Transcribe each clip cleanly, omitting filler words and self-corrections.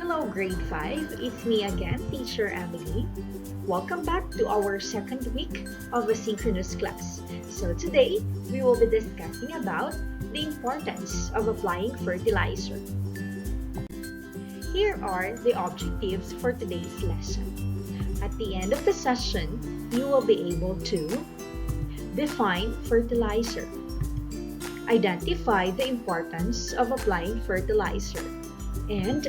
Hello, grade 5. It's me again, Teacher Emily. Welcome back to our second week of a synchronous class. So today, we will be discussing about the importance of applying fertilizer. Here are the objectives for today's lesson. At the end of the session, you will be able to define fertilizer, identify the importance of applying fertilizer, and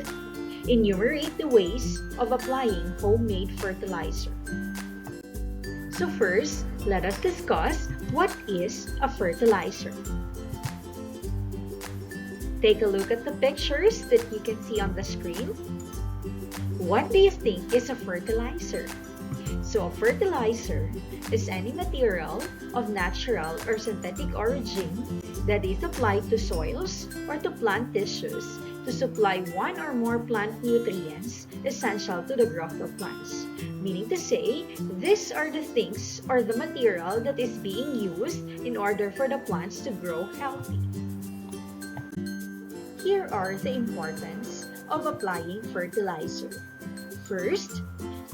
enumerate the ways of applying homemade fertilizer. So first, let us discuss what is a fertilizer. Take a look at the pictures that you can see on the screen. What do you think is a fertilizer? So a fertilizer is any material of natural or synthetic origin that is applied to soils or to plant tissues to supply one or more plant nutrients essential to the growth of plants. Meaning to say, these are the things or the material that is being used in order for the plants to grow healthy. Here are the importance of applying fertilizer. First,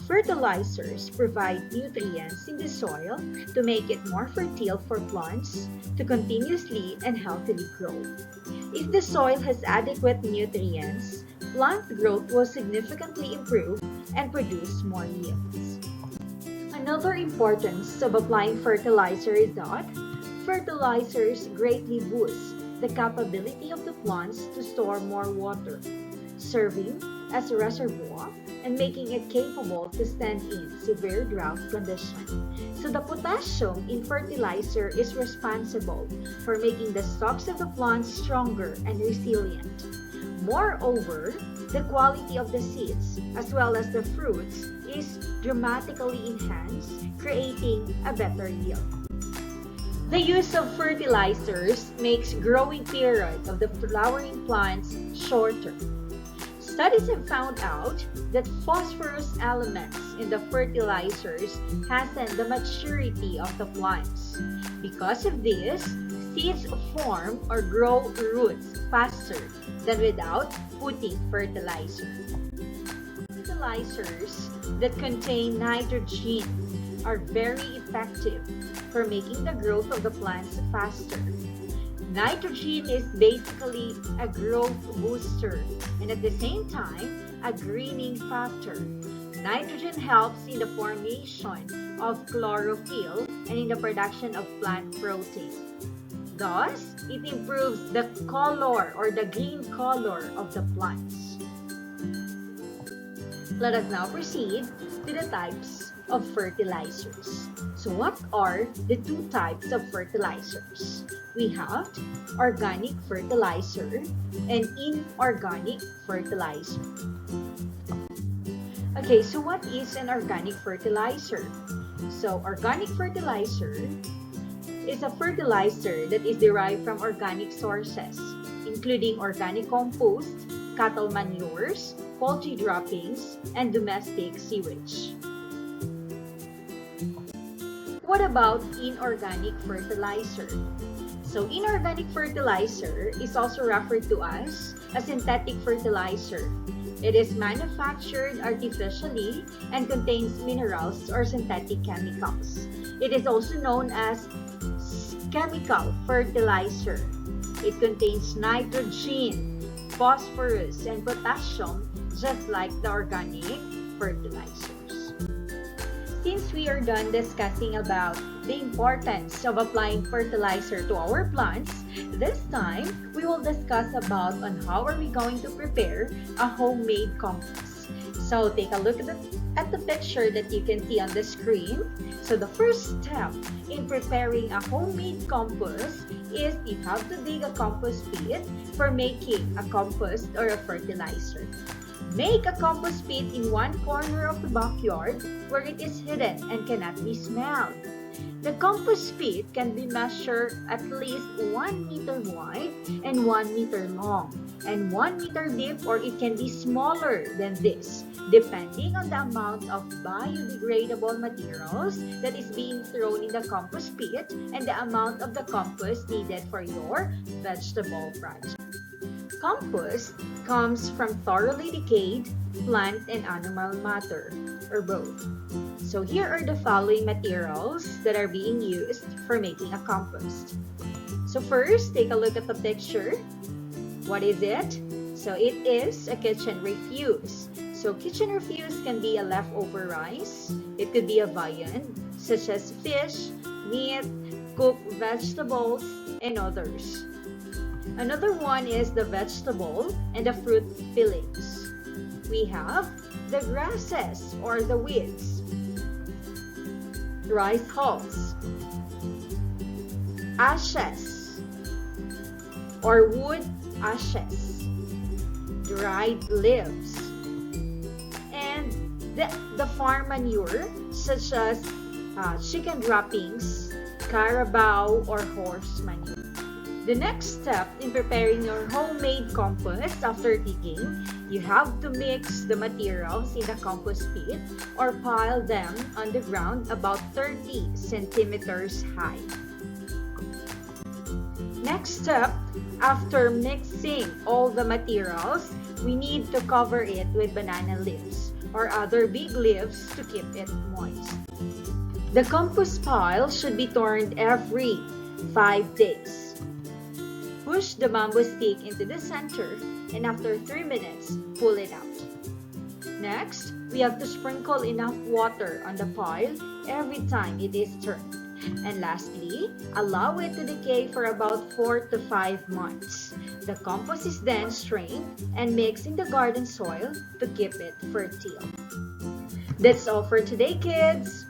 fertilizers provide nutrients in the soil to make it more fertile for plants to continuously and healthily grow. If the soil has adequate nutrients, plant growth will significantly improve and produce more yields. Another importance of applying fertilizer is that fertilizers greatly boost the capability of the plants to store more water, serving as a reservoir and making it capable to stand in severe drought conditions. So the potassium in fertilizer is responsible for making the stalks of the plants stronger and resilient. Moreover, the quality of the seeds as well as the fruits is dramatically enhanced, creating a better yield. The use of fertilizers makes growing period of the flowering plants shorter. Studies have found out that phosphorus elements in the fertilizers hasten the maturity of the plants. Because of this, seeds form or grow roots faster than without putting fertilizer. Fertilizers that contain nitrogen are very effective for making the growth of the plants faster. Nitrogen is basically a growth booster and at the same time a greening factor. Nitrogen helps in the formation of chlorophyll and in the production of plant protein. Thus, it improves the color or the green color of the plants. Let us now proceed to the types of fertilizers. So what are the two types of fertilizers? We have organic fertilizer and inorganic fertilizer. Okay, so what is an organic fertilizer? So organic fertilizer is a fertilizer that is derived from organic sources, including organic compost, cattle manures, poultry droppings, and domestic sewage. What about inorganic fertilizer? So inorganic fertilizer is also referred to as a synthetic fertilizer. It is manufactured artificially and contains minerals or synthetic chemicals. It is also known as chemical fertilizer. It contains nitrogen, phosphorus, and potassium just like the organic fertilizers. Since we are done discussing about the importance of applying fertilizer to our plants, this time we will discuss about on how are we going to prepare a homemade compost. So take a look at the picture that you can see on the screen. So the first step in preparing a homemade compost is you have to dig a compost pit for making a compost or a fertilizer. Make a compost pit in one corner of the backyard where it is hidden and cannot be smelled. The compost pit can be measured at least 1 meter wide and 1 meter long and 1 meter deep, or it can be smaller than this depending on the amount of biodegradable materials that is being thrown in the compost pit and the amount of the compost needed for your vegetable project. Compost comes from thoroughly decayed plant and animal matter, or both. So here are the following materials that are being used for making a compost. So first, take a look at the picture. What is it? So it is a kitchen refuse. So kitchen refuse can be a leftover rice. It could be a viand, such as fish, meat, cooked vegetables, and others. Another one is the vegetable and the fruit peelings. We have the grasses or the weeds, rice hulls, ashes or wood ashes, dried leaves, and the farm manure such as chicken droppings, carabao, or horse manure. The next step in preparing your homemade compost after digging, you have to mix the materials in the compost pit or pile them on the ground about 30 centimeters high. Next step, after mixing all the materials, we need to cover it with banana leaves or other big leaves to keep it moist. The compost pile should be turned every 5 days. Push the bamboo stick into the center and after 3 minutes, pull it out. Next, we have to sprinkle enough water on the pile every time it is turned. And lastly, allow it to decay for about 4 to 5 months. The compost is then strained and mixed in the garden soil to keep it fertile. That's all for today, kids!